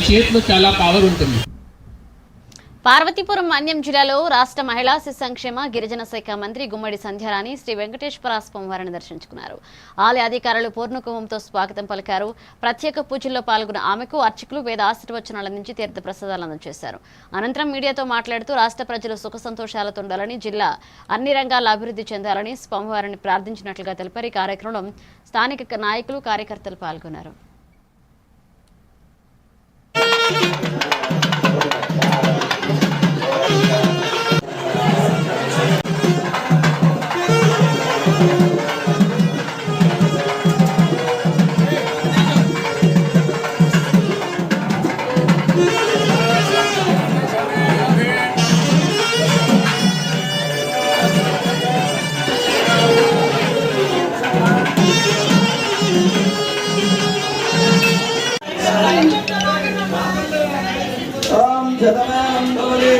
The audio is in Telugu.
చేతిలో చాలా పవర్ ఉంటుంది. పార్వతీపురం మన్యం జిల్లాలో రాష్ట్ర మహిళా శిశు సంక్షేమ గిరిజన శాఖ మంత్రి గుమ్మడి సంధ్యారాణి శ్రీ వెంకటేశ్వర స్వామివారిని దర్శించుకున్నారు. ఆలయ అధికారులు పూర్ణకుంభంతో స్వాగతం పలికారు. ప్రత్యేక పూజల్లో పాల్గొన్న ఆమెకు అర్చకులు వేద ఆశీర్వచనాల నుంచి తీర్థ ప్రసాదాలు అందజేశారు. అనంతరం మీడియాతో మాట్లాడుతూ రాష్ట్ర ప్రజలు సుఖ సంతోషాలతో ఉండాలని, జిల్లా అన్ని రంగాల అభివృద్ధి చెందాలని స్వామివారిని ప్రార్థించినట్లుగా తెలిపారు. ఈ కార్యక్రమంలో స్థానిక నాయకులు, కార్యకర్తలు పాల్గొన్నారు. ఓం జగదానందోలి